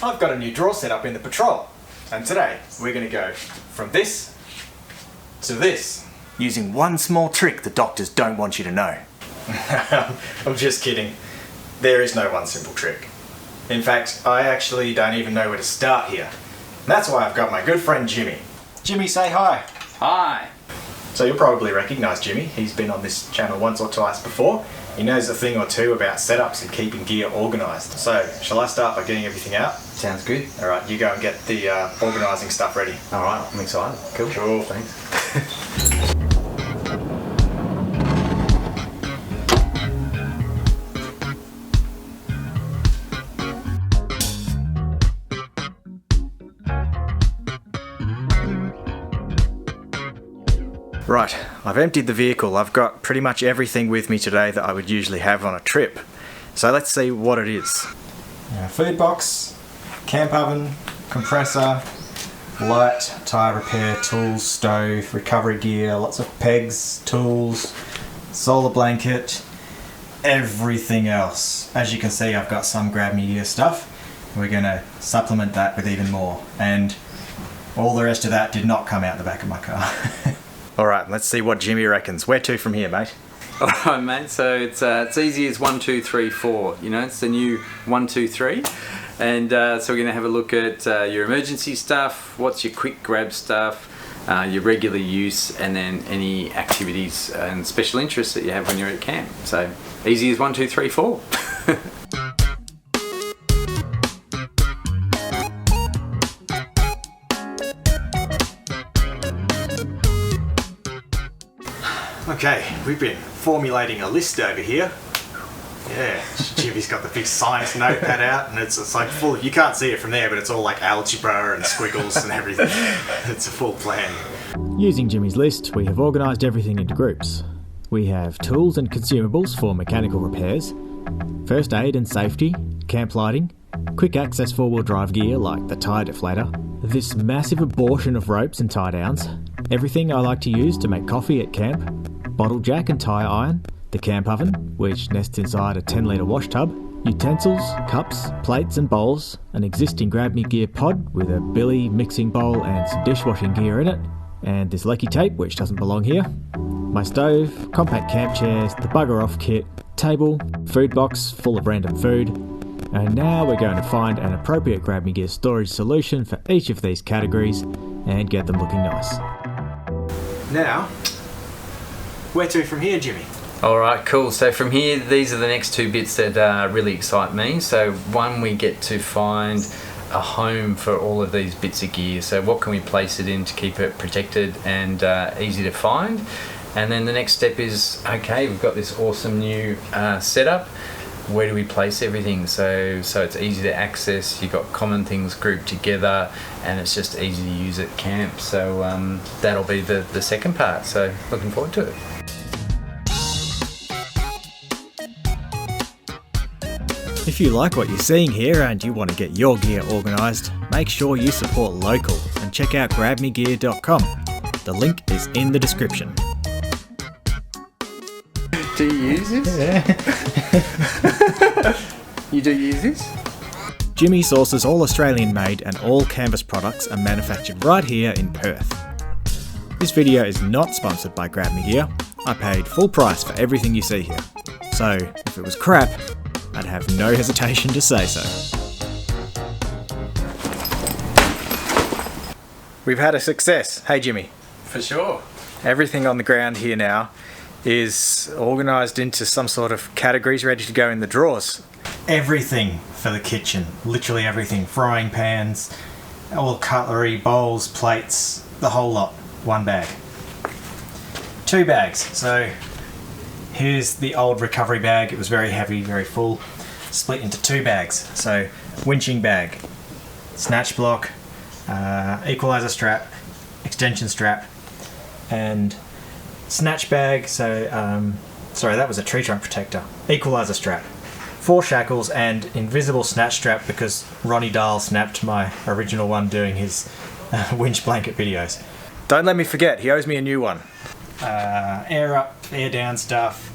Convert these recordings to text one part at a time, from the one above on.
I've got a new drawer set up in the Patrol, and today we're going to go from this to this, using one small trick the doctors don't want you to know. I'm just kidding. There is no one simple trick. In fact, I actually don't even know where to start here. And that's why I've got my good friend Jimmy. Jimmy, say hi. Hi. So you'll probably recognise Jimmy. He's been on this channel once or twice before. He knows a thing or two about setups and keeping gear organised. So, shall I start by getting everything out? Sounds good. Alright, you go and get the organising stuff ready. Alright, I'm excited. Cool. Cool. Thanks. Right, I've emptied the vehicle. I've got pretty much everything with me today that I would usually have on a trip. So let's see what it is. Food box, camp oven, compressor, light, tyre repair, tools, stove, recovery gear, lots of pegs, tools, solar blanket, everything else. As you can see, I've got some Grab Me Gear stuff. We're going to supplement that with even more. And all the rest of that did not come out the back of my car. Alright, let's see what Jimmy reckons. Where to from here, mate? Alright, mate, so it's easy as 1, 2, 3, 4. You know, it's the new 1, 2, 3. And so we're going to have a look at your emergency stuff, what's your quick grab stuff, your regular use, and then any activities and special interests that you have when you're at camp. So easy as 1, 2, 3, 4. Okay, we've been formulating a list over here. Yeah, Jimmy's got the big science notepad out, and it's like full. You can't see it from there, but it's all like algebra and squiggles and everything. It's a full plan. Using Jimmy's list, we have organised everything into groups. We have tools and consumables for mechanical repairs, first aid and safety, camp lighting, quick access four-wheel drive gear like the tyre deflator, this massive abortion of ropes and tie downs, everything I like to use to make coffee at camp, bottle jack and tyre iron, the camp oven, which nests inside a 10-litre wash tub, utensils, cups, plates and bowls, an existing Grab Me Gear pod with a billy, mixing bowl and some dishwashing gear in it, and this lecky tape which doesn't belong here, my stove, compact camp chairs, the bugger off kit, table, food box full of random food, and now we're going to find an appropriate Grab Me Gear storage solution for each of these categories and get them looking nice. Now, where to from here, Jimmy? Alright, cool. So from here, these are the next two bits that really excite me. So one, we get to find a home for all of these bits of gear. So what can we place it in to keep it protected and easy to find? And then the next step is, okay, we've got this awesome new setup. Where do we place everything? So it's easy to access, you've got common things grouped together, and it's just easy to use at camp. So that'll be the second part. So looking forward to it. If you like what you're seeing here and you want to get your gear organised, make sure you support local and check out grabmegear.com. The link is in the description. Do you use this? Yeah. You do use this? Jimmy sources all Australian made and all canvas products are manufactured right here in Perth. This video is not sponsored by Grab Me Gear. I paid full price for everything you see here. So if it was crap, I'd have no hesitation to say so. We've had a success. Hey, Jimmy. For sure. Everything on the ground here now is organised into some sort of categories ready to go in the drawers. Everything for the kitchen. Literally everything. Frying pans, all cutlery, bowls, plates, the whole lot. One bag. 2 bags. So here's the old recovery bag. It was very heavy, very full. Split into 2 bags. So winching bag, snatch block, equaliser strap, extension strap, and snatch bag. So sorry, that was a tree trunk protector. Equaliser strap, 4 shackles, and invisible snatch strap because Ronnie Dahl snapped my original one doing his winch blanket videos. Don't let me forget, he owes me a new one. Air up, air down stuff.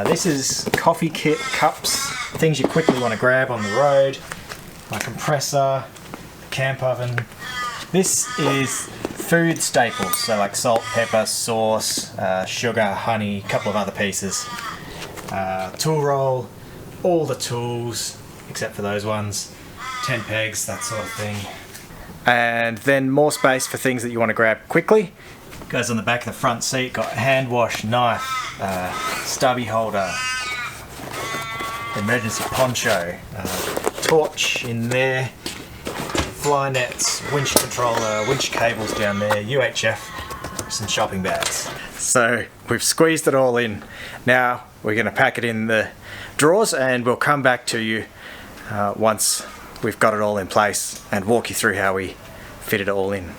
This is coffee kit, cups, things you quickly want to grab on the road. my compressor, camp oven. This is food staples, so like salt, pepper, sauce, sugar, honey, a couple of other pieces. Tool roll, all the tools except for those ones, 10 pegs, that sort of thing. And then more space for things that you want to grab quickly. Goes on the back of the front seat, got hand wash, knife, stubby holder, emergency poncho, torch in there, fly nets, winch controller, winch cables down there, UHF, some shopping bags. So we've squeezed it all in. Now we're going to pack it in the drawers and we'll come back to you once we've got it all in place and walk you through how we fit it all in.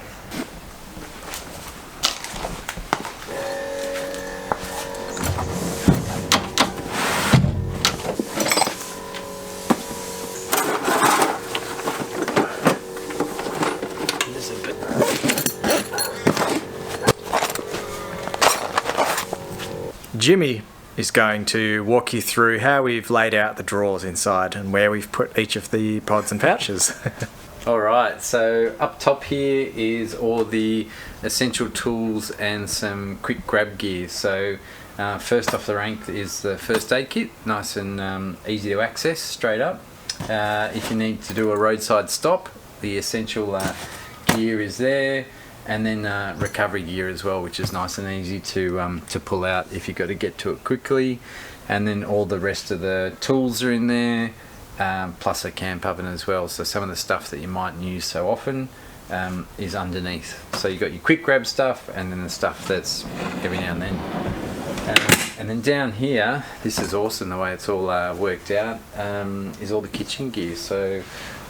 Jimmy is going to walk you through how we've laid out the drawers inside and where we've put each of the pods and pouches. Alright, so up top here is all the essential tools and some quick grab gear. So first off the rank is the first aid kit, nice and easy to access straight up. If you need to do a roadside stop, the essential gear is there. And then recovery gear as well, which is nice and easy to pull out if you've got to get to it quickly. And then all the rest of the tools are in there, plus a camp oven as well. So some of the stuff that you mightn't use so often is underneath. So you've got your quick grab stuff and then the stuff that's every now and then. And then down here, this is awesome the way it's all worked out, is all the kitchen gear. So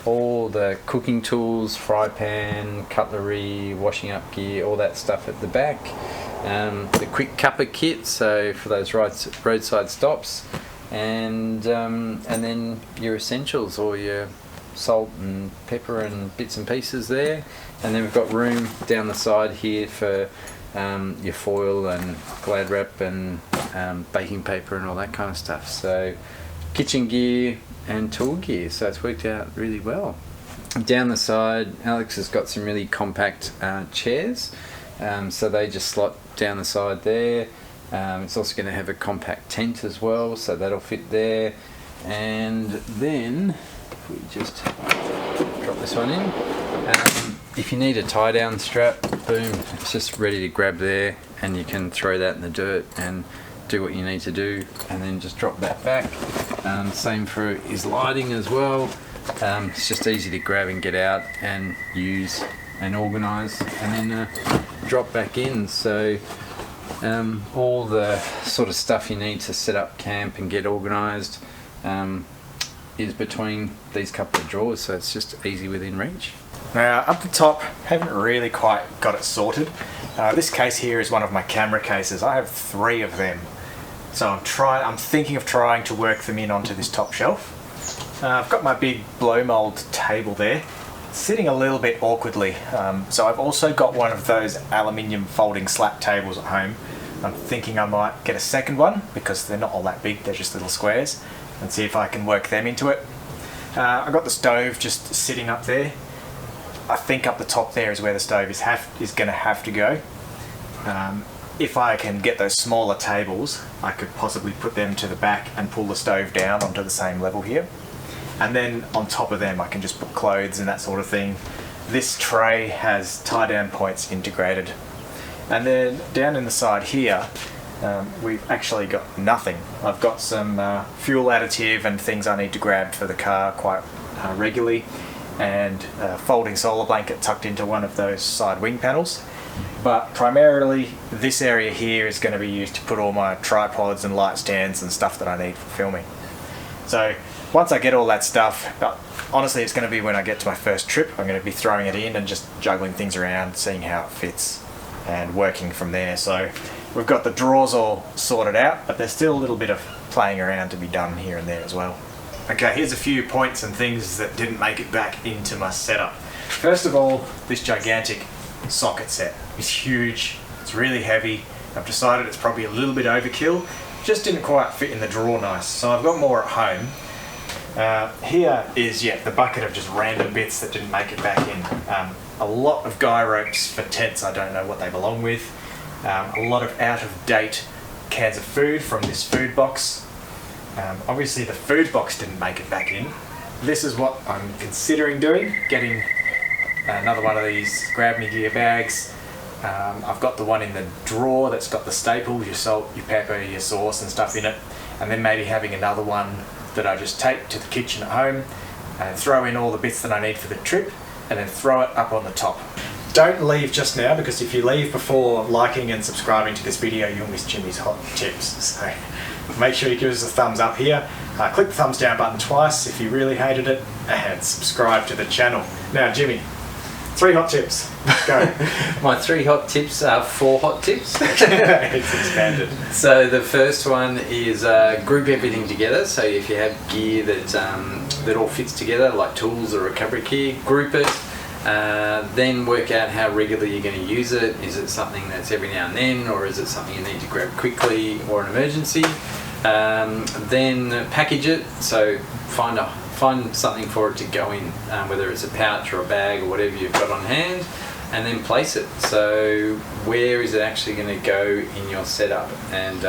all the cooking tools, fry pan, cutlery, washing up gear, all that stuff at the back. The quick cuppa kit, so for those roadside stops, and then your essentials, or your salt and pepper and bits and pieces there. And then we've got room down the side here for your foil and Glad wrap and baking paper and all that kind of stuff. So kitchen gear and tool gear, so it's worked out really well. Down the side, Alex has got some really compact chairs, so they just slot down the side there. It's also going to have a compact tent as well, so that'll fit there. And then if we just drop this one in, if you need a tie down strap, boom, it's just ready to grab there, and you can throw that in the dirt and do what you need to do, and then just drop that back. Same for his lighting as well. It's just easy to grab and get out and use and organise, and then drop back in. So all the sort of stuff you need to set up camp and get organised is between these couple of drawers, so it's just easy within reach. Now up the top, haven't really quite got it sorted. This case here is one of my camera cases. I have 3 of them. So I'm thinking of trying to work them in onto this top shelf. I've got my big blow mold table there, sitting a little bit awkwardly. So I've also got one of those aluminium folding slat tables at home. I'm thinking I might get a second one because they're not all that big, they're just little squares, and see if I can work them into it. I've got the stove just sitting up there. I think up the top there is where the stove is going to have to go. If I can get those smaller tables, I could possibly put them to the back and pull the stove down onto the same level here. And then on top of them I can just put clothes and that sort of thing. This tray has tie down points integrated. And then down in the side here, we've actually got nothing. I've got some fuel additive and things I need to grab for the car quite regularly, and a folding solar blanket tucked into one of those side wing panels. But primarily this area here is going to be used to put all my tripods and light stands and stuff that I need for filming. So once I get all that stuff, honestly it's going to be when I get to my first trip, I'm going to be throwing it in and just juggling things around, seeing how it fits and working from there. So we've got the drawers all sorted out, but there's still a little bit of playing around to be done here and there as well. Okay, here's a few points and things that didn't make it back into my setup. First of all, this gigantic socket set is huge, it's really heavy. I've decided it's probably a little bit overkill, just didn't quite fit in the drawer nice, so I've got more at home. Here is, the bucket of just random bits that didn't make it back in. A lot of guy ropes for tents I don't know what they belong with. A lot of out-of-date cans of food from this food box. Obviously the food box didn't make it back in. This is what I'm considering doing, getting another one of these Grab Me Gear bags. I've got the one in the drawer that's got the staples, your salt, your pepper, your sauce and stuff in it, and then maybe having another one that I just take to the kitchen at home and throw in all the bits that I need for the trip and then throw it up on the top. Don't leave just now, because if you leave before liking and subscribing to this video you'll miss Jimmy's hot tips. So make sure you give us a thumbs up here, click the thumbs down button twice if you really hated it, and subscribe to the channel. Now Jimmy, 3 hot tips. Go. My 3 hot tips are 4 hot tips. It's expanded. So the first one is group everything together. So if you have gear that all fits together, like tools or recovery gear, group it. Then work out how regularly you're going to use it. Is it something that's every now and then, or is it something you need to grab quickly or an emergency? Then package it. So find something for it to go in, whether it's a pouch or a bag or whatever you've got on hand, and then place it. So where is it actually going to go in your setup? And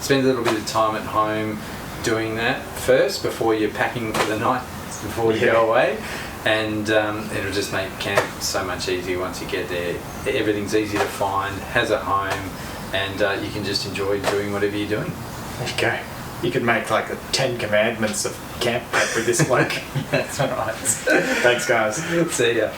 spend a little bit of time at home doing that first before you're packing for the night, before you go away. And it'll just make camp so much easier once you get there. Everything's easy to find, has at home, and you can just enjoy doing whatever you're doing. There you go. You could make like the 10 commandments of camp prep with this bloke. That's right. Thanks guys. See ya.